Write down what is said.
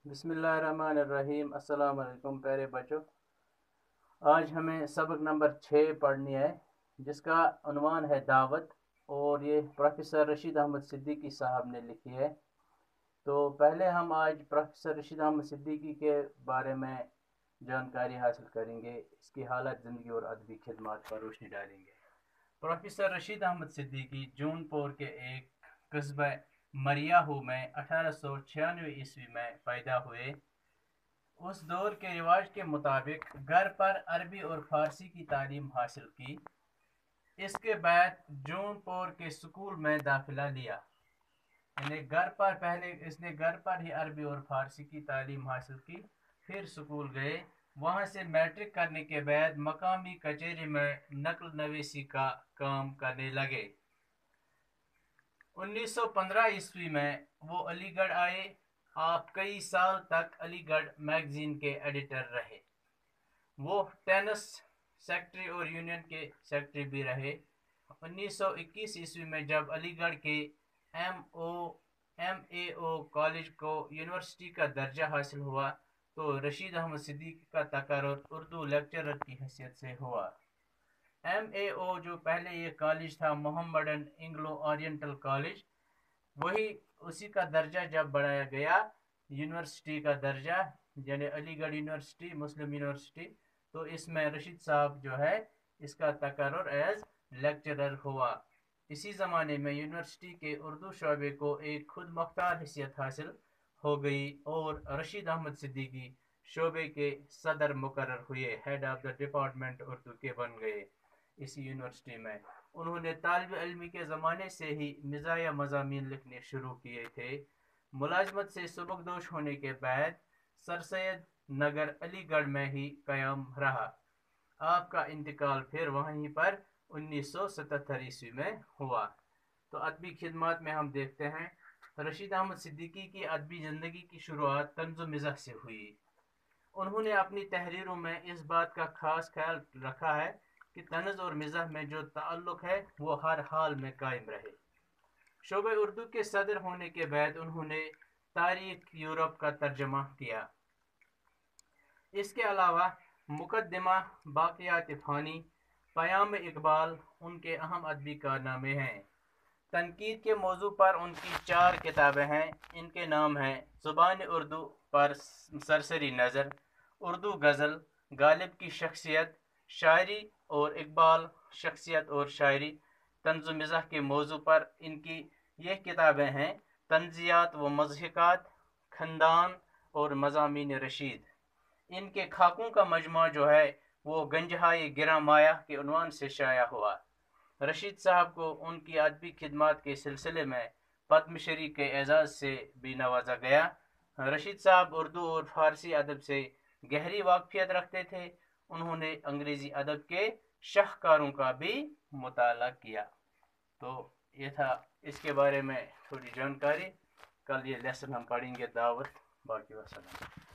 बिस्मिल्लाहिर्रहमानिर्रहीम। अस्सलाम वालेकुम प्यारे बच्चों। आज हमें सबक नंबर 6 पढ़नी है, जिसका उन्वान है दावत, और ये प्रोफेसर रशीद अहमद सिद्दीकी साहब ने लिखी है। तो पहले हम आज प्रोफेसर रशीद अहमद सिद्दीकी के बारे में जानकारी हासिल करेंगे, इसकी हालत ज़िंदगी और अदबी खिदमत पर रोशनी डालेंगे। प्रोफेसर रशीद अहमद सिद्दीकी जौनपुर के एक कस्बा मरियाहू में 1896 ईस्वी में पैदा हुए। उस दौर के रिवाज के मुताबिक घर पर अरबी और फारसी की तालीम हासिल की। इसके बाद जौनपुर के स्कूल में दाखिला लिया। इसने घर पर ही अरबी और फारसी की तालीम हासिल की। फिर स्कूल गए। वहाँ से मैट्रिक करने के बाद मकामी कचहरी में नकल नवीसी का काम करने लगे। 1915 ईस्वी में वो अलीगढ़ आए। आप कई साल तक अलीगढ़ मैगजीन के एडिटर रहे। वो टेनिस सेक्रेटरी और यूनियन के सेक्रेटरी भी रहे। 1921 ईस्वी में जब अलीगढ़ के MAO कॉलेज को यूनिवर्सिटी का दर्जा हासिल हुआ, तो रशीद अहमद सिद्दीकी का तकर्रुर उर्दू लेक्चरर की हैसियत से हुआ। MAO जो पहले ये कॉलेज था, मोहम्मडन एंग्लो ओरिएंटल कॉलेज, वही उसी का दर्जा जब बढ़ाया गया, यूनिवर्सिटी का दर्जा, यानी अलीगढ़ यूनिवर्सिटी मुस्लिम यूनिवर्सिटी, तो इसमें रशीद साहब जो है इसका तकर्रुर एज लेक्चरर हुआ। इसी ज़माने में यूनिवर्सिटी के उर्दू शोबे को एक खुद मुख्तार हैसियत हासिल हो गई और रशीद अहमद सिद्दीकी शोबे के सदर मुकर्रर हुए, head of the department Urdu के बन गए इसी यूनिवर्सिटी में। उन्होंने तालिब इल्मी के ज़माने से ही मिज़ाया मज़ामीन लिखने शुरू किए थे। मुलाजमत से सुबकदोश होने के बाद सर सैयद नगर अलीगढ़ में ही क़याम रहा। आपका इंतकाल फिर वहीं पर 1977 ईस्वी में हुआ। तो अदबी खिदमत में हम देखते हैं, रशीद अहमद सिद्दीकी की अदबी ज़िंदगी की शुरुआत तंज़ मिज़ाह से हुई। उन्होंने अपनी तहरीरों में इस बात का खास ख्याल रखा है कि तनज़ और मिज़ाह में जो ताल्लुक़ है वो हर हाल में कायम रहे। शोबे उर्दू के सदर होने के बाद उन्होंने तारीख़ यूरोप का तर्जमा किया। इसके अलावा मुकद्दमा, बाक़ियात फ़ानी, क़याम इक़बाल उनके अहम अदबी कारनामे हैं। तनकीद के मौजू पर उनकी 4 किताबें हैं। इनके नाम हैं ज़ुबान उर्दू पर सरसरी नज़र, उर्दू गज़ल, गालिब की शख्सियत, शायरी और इकबाल, शख्सियत और शायरी। तंज़ मिज़ाह के मौजू पर इनकी ये किताबें हैं तंज़ियात व मज़हिकात, खंदान और मज़ामीन रशीद। इनके खाकों का मजमा जो है वो गंजहाए गिरा माया के उन्वान से शाया हुआ। रशीद साहब को उनकी अदबी खिदमत के सिलसिले में पद्मश्री के एजाज़ से भी नवाजा गया। रशीद साहब उर्दू और फारसी अदब से गहरी वाक़फियत रखते थे। उन्होंने अंग्रेज़ी अदब के शाहकारों का भी मुताला किया। तो ये था इसके बारे में थोड़ी जानकारी। कल ये लेसन हम पढ़ेंगे दावत। बाकी वसल्लम।